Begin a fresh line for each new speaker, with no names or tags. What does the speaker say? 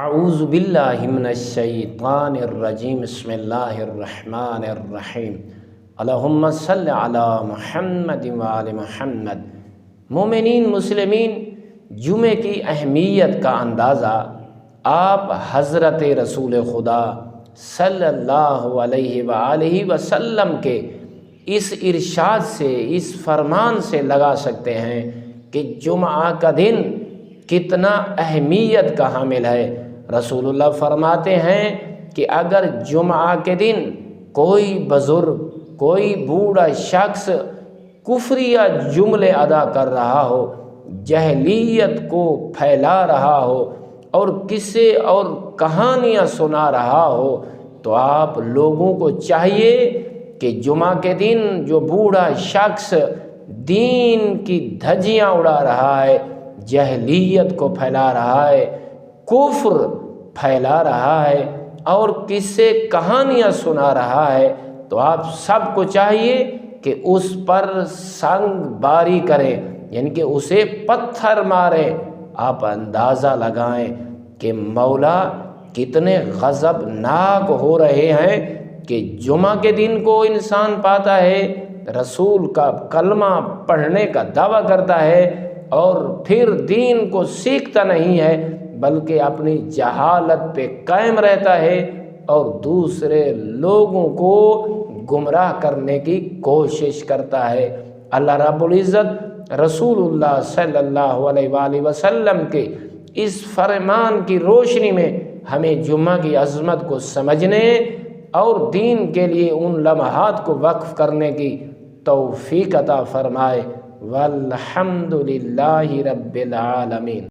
اعوذ باللہ من الشیطان الرجیم بسم اللہ الرحمن الرحیم اللہم صلی علی محمد وآل محمد۔ مومنین مسلمین، جمعے کی اہمیت کا اندازہ آپ حضرت رسول خدا صلی اللہ علیہ وآلہ وسلم کے اس ارشاد سے، اس فرمان سے لگا سکتے ہیں کہ جمعہ کا دن کتنا اہمیت کا حامل ہے۔ رسول اللہ فرماتے ہیں کہ اگر جمعہ کے دن کوئی بزرگ، کوئی بوڑھا شخص کفریہ جملے ادا کر رہا ہو، جاہلیت کو پھیلا رہا ہو اور قصے اور کہانیاں سنا رہا ہو، تو آپ لوگوں کو چاہیے کہ جمعہ کے دن جو بوڑھا شخص دین کی دھجیاں اڑا رہا ہے، جاہلیت کو پھیلا رہا ہے، کفر پھیلا رہا ہے اور قصے کہانیاں سنا رہا ہے، تو آپ سب کو چاہیے کہ اس پر سنگ باری کریں، یعنی کہ اسے پتھر ماریں۔ آپ اندازہ لگائیں کہ مولا کتنے غضبناک ہو رہے ہیں کہ جمعہ کے دن کو انسان پاتا ہے، رسول کا کلمہ پڑھنے کا دعویٰ کرتا ہے اور پھر دین کو سیکھتا نہیں ہے، بلکہ اپنی جہالت پہ قائم رہتا ہے اور دوسرے لوگوں کو گمراہ کرنے کی کوشش کرتا ہے۔ اللہ رب العزت رسول اللہ صلی اللہ علیہ وآلہ وسلم کے اس فرمان کی روشنی میں ہمیں جمعہ کی عظمت کو سمجھنے اور دین کے لیے ان لمحات کو وقف کرنے کی توفیق عطا فرمائے۔ والحمد للہ رب العالمین۔